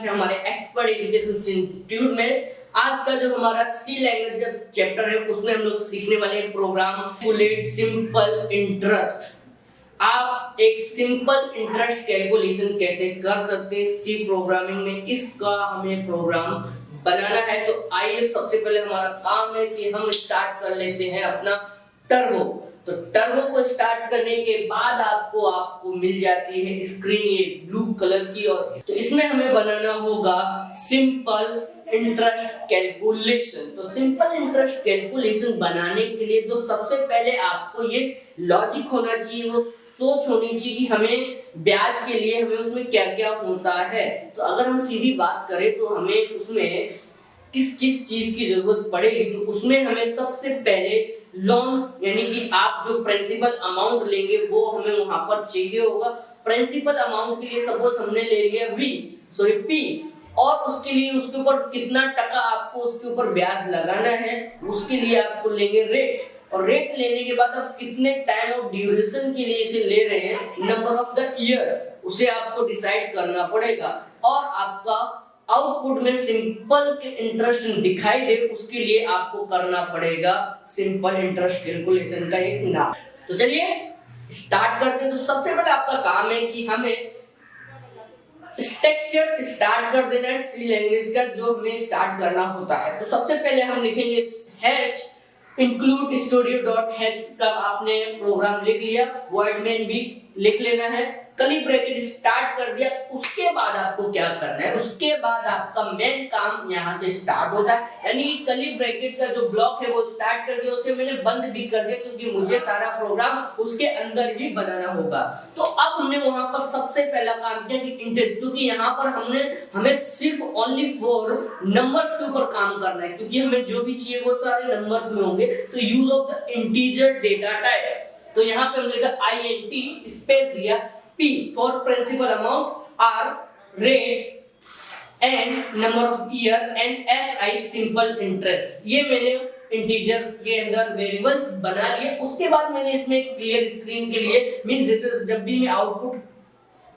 है हमारे expert education institute में। आज का जो हमारा सी लैंग्वेज का चैप्टर है उसमें हम लोग सीखने वाले हैं प्रोग्राम कैलकुलेट सिंपल इंटरेस्ट। आप एक सिंपल इंटरेस्ट कैलकुलेशन कैसे कर सकते हैं सी प्रोग्रामिंग में, इसका हमें प्रोग्राम बनाना है। तो आइए सबसे पहले हमारा काम है कि हम स्टार्ट कर लेते हैं अपना टर्बो। तो टर्बो को स्टार्ट करने के बाद आपको मिल जाती है स्क्रीन ये ब्लू कलर की, और तो इसमें हमें बनाना होगा सिंपल इंटरेस्ट कैलकुलेशन। तो सिंपल इंटरेस्ट कैलकुलेशन बनाने के लिए तो सबसे पहले आपको ये लॉजिक होना चाहिए, वो सोच होनी चाहिए कि हमें ब्याज के लिए हमें उसमें क्या क्या होता है। तो अगर हम सीधी बात करें तो हमें उसमें किस किस चीज की जरूरत पड़ेगी, तो उसमें हमें सबसे पहले लोन यानी कि आप जो प्रिंसिपल अमाउंट लेंगे वो हमें वहां पर चाहिए होगा। प्रिंसिपल अमाउंट के लिए सपोज हमने ले लिया P, और उसके लिए उसके ऊपर कितना टका आपको उसके ऊपर ब्याज लगाना है उसके लिए आपको लेंगे रेट, और रेट लेने के बाद आप कितने टाइम ऑफ ड्यूरेशन के लिए इसे ले रहे हैं, नंबर ऑफ द ईयर, उसे आपको डिसाइड करना पड़ेगा। और आपका आउटपुट में सिंपल इंटरेस्ट दिखाई दे उसके लिए आपको करना पड़ेगा सिंपल इंटरेस्ट कैलकुलेशन का एक नाम। तो चलिए स्टार्ट करते हैं। तो सबसे पहले आपका काम है कि हमें स्ट्रक्चर स्टार्ट कर देना है सी लैंग्वेज का, जो हमें स्टार्ट करना होता है। तो सबसे पहले हम लिखेंगे h include studio.h का आपने प्रोग्राम लिख लिया, वर्ड में भी लिख लेना है, कर्ली ब्रैकेट स्टार्ट कर दिया। उसके बाद आपको क्या करना है, उसके बाद आपका मेन काम यहाँ से स्टार्ट होता है, यानी कर्ली ब्रैकेट का जो ब्लॉक है वो स्टार्ट कर दिया, उसे मैंने बंद भी कर दिया क्योंकि मुझे सारा प्रोग्राम उसके अंदर ही बनाना होगा। तो अब हमने वहां पर सबसे पहला काम किया कि इंटरेस्ट, क्योंकि यहाँ पर हमें सिर्फ ओनली फॉर नंबर्स के ऊपर काम करना है, क्योंकि हमें जो भी चाहिए वो सारे नंबर्स में होंगे। तो use of the integer data type, तो यहाँ पे हमने लिखा int स्पेस दिया, P for principal amount, R rate and number of year, and SI simple interest। ये मैंने इंटीजर्स के अंदर वेरिएबल्स बना लिए। उसके बाद मैंने इसमें क्लियर स्क्रीन के लिए मींस जैसे जब भी मैं आउटपुट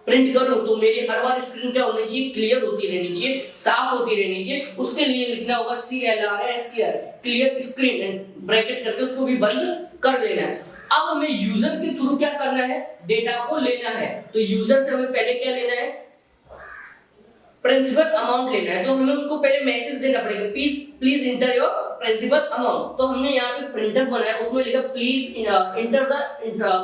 प्रिंट करूं तो मेरी हर बार स्क्रीन क्या होनी चाहिए, क्लियर होती रहनी चाहिए, साफ होती रहनी चाहिए। उसके लिए लिखना होगा CLR clear screen and bracket करके उसको भी बंद कर लेना है। अब हमें यूजर के थ्रू क्या करना है, डेटा को लेना है। तो यूजर से हमें पहले क्या लेना है, प्रिंसिपल अमाउंट लेना है। तो हमें उसको पहले मैसेज देना पड़ेगा, please enter your principal amount. तो हमने यहाँ पे प्रिंटर बनाया, उसमें लिखा please enter the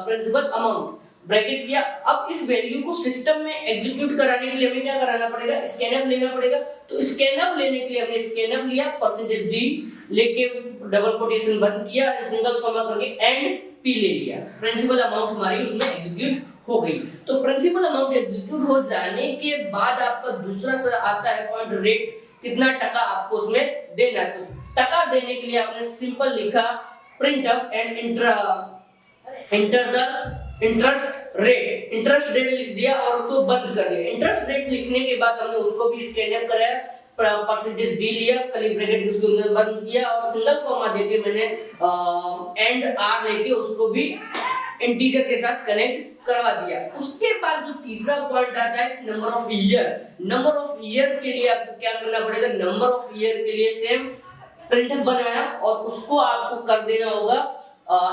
principal amount, bracket किया। अब इस वैल्यू को सिस्टम में एग्जीक्यूट कराने के लिए हमें क्या कराना पड़ेगा, स्कैनफ लेना पड़ेगा। तो स्कैनफ लेने के लिए हमने स्कैनफ लिया, %d लेके डबल कोटेशन बंद किया, सिंगल कॉमा करके एंड P ले लिया, प्रिंसिपल अमाउंट हमारी उसमें एग्जीक्यूट हो गई। तो प्रिंसिपल अमाउंट एग्जीक्यूट हो जाने के बाद आपका दूसरा सा आता है पॉइंट रेट, कितना टका आपको उसमें देना है। तो टका देने के लिए आपने सिंपल लिखा printf and enter the interest rate लिख दिया और उसको बंद कर दिया। इंटरेस्ट रेट लिखने के बाद हमने उसको भी स्कैनअप कराया, %d लिया, कर्ली ब्रैकेट उसके अंदर बंद किया और सिंगल कॉमा देके मैंने एंड r लेके उसको भी इंटीजर के साथ कनेक्ट करवा दिया। उसके बाद जो तीसरा पॉइंट आता है number of year. Number of year के लिए आपको क्या करना पड़ेगा, नंबर ऑफ ईयर के लिए सेम प्रिंटफ बनाया और उसको आपको कर देना होगा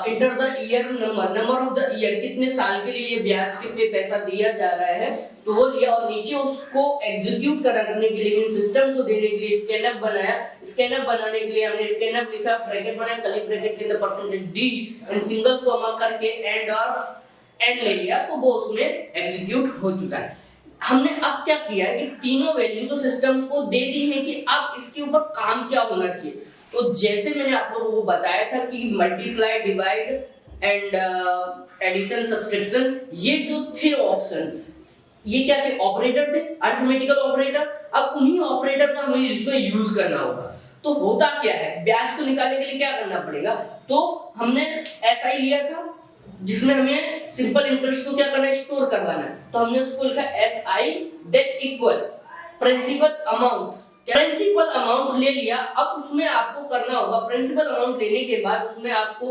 enter the year number of the year, कितने साल के लिए ये ब्याज पे पैसा दिया जा रहा है तो वो लिया, और नीचे उसको एग्जीक्यूट करने के लिए सिस्टम को देने के लिए स्कैनअप बनाया। स्कैनअप बनाने के लिए हमने स्कैनअप लिखा, ब्रैकेट बनाया, कर्ली ब्रैकेट के अंदर %d एंड सिंगल कॉमा करके एंड ले लिया, तो वो उसमें एग्जीक्यूट हो चुका है। हमने अब क्या किया है कि तीनों वैल्यू तो सिस्टम को दे दी है कि अब इसके ऊपर काम क्या होना चाहिए। तो जैसे मैंने आप लोगों को बताया था कि multiply, divide and addition, subtraction, ये जो थे ऑप्शन, ये क्या थे, ऑपरेटर थे, अरिथमेटिकल ऑपरेटर। अब उन्हीं ऑपरेटर का हमें इसको यूज करना होगा। तो होता क्या है, ब्याज को निकालने के लिए क्या करना पड़ेगा, तो हमने SI लिया था जिसमें हमें सिंपल इंटरेस्ट को क्या करना है, स्टोर करवाना है। तो हमने उसको लिखा SI then equal principal amount, principal amount ले लिया। अब उसमें आपको करना होगा, प्रिंसिपल अमाउंट लेने के बाद उसमें आपको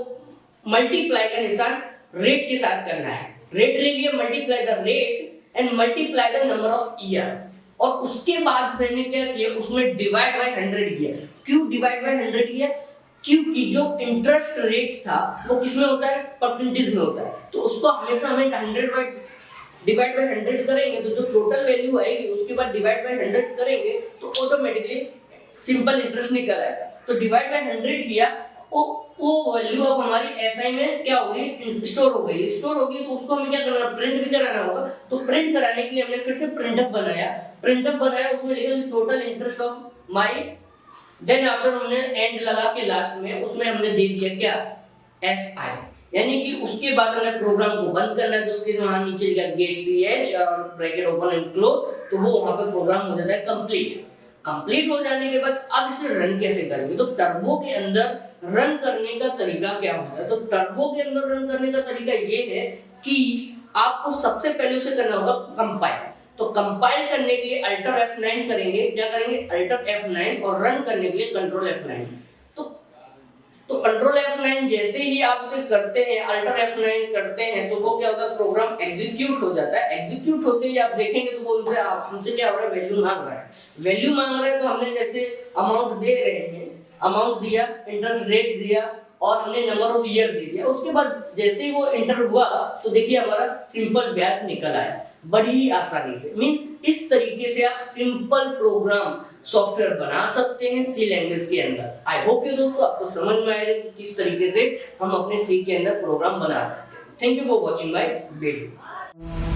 मल्टीप्लाई का निशान रेट के साथ करना है। रेट ले लिया, multiply the rate and multiply the number of year, और उसके बाद मैंने क्या किया, उसमें डिवाइड बाय 100 किया। क्यों डिवाइड बाय 100 किया? क्योंकि जो इंटरेस्ट रेट था वो किसमें होता है, परसेंटेज में होता है, तो उसको हमेशा हमें 100 डिवाइड बाय 100 करेंगे तो जो टोटल वैल्यू आएगी उसके बाद डिवाइड बाय 100 करेंगे तो ऑटोमेटिकली सिंपल इंटरेस्ट निकल आएगा। तो डिवाइड बाय 100 किया, वो वैल्यू अब हमारी एसआई में क्या हो गई, स्टोर हो गई। स्टोर हो गई तो उसको हमें क्या करना, प्रिंट भी कराना होगा। तो प्रिंट कराने के लिए हमने फिर से प्रिंटअप बनाया, उसमें लिखा total interest of my, then after हमने एंड लगा के लास्ट में उसमें हमने दे दिया क्या, एसआई, यानी कि उसके बाद हमें प्रोग्राम को बंद करना है तो उसके वहां नीचे लिखा गेट ch और ब्रैकेट ओपन एंड क्लोज, तो वो वहां पे प्रोग्राम हो जाता है कंप्लीट हो जाने के बाद अब इसे रन कैसे करेंगे, तो टर्बो के अंदर रन करने का तरीका क्या होता है। तो टर्बो के अंदर रन करने का तरीका ये है कि आपको सबसे पहले उसे करना होगा कंपाइल। तो कंपाइल करने के लिए अल्टर F9 करेंगे, क्या करेंगे, अल्टर F9, और रन करने के लिए कंट्रोल F9। तो कंट्रोल F9 जैसे ही आप उसे करते हैं, अल्टर F9 करते हैं, तो वो क्या होता है, प्रोग्राम एग्जीक्यूट हो जाता है। एग्जीक्यूट होते ही आप देखेंगे तो वो हमसे क्या हो रहा है, वैल्यू मांग रहा है। तो हमने जैसे अमाउंट दे रहे हैं, अमाउंट दिया, इंटरेस्ट रेट दिया और हमने नंबर ऑफ ईयर दे दिया। उसके बाद जैसे ही वो एंटर हुआ तो देखिए हमारा सिंपल ब्याज निकल आया बड़ी आसानी से। मींस इस तरीके से आप सिंपल प्रोग्राम सॉफ्टवेयर बना सकते हैं सी लैंग्वेज के अंदर। आई होप ये दोस्तों आपको समझ में आएगा कि किस तरीके से हम अपने सी के अंदर प्रोग्राम बना सकते हैं। Thank you for watching my video.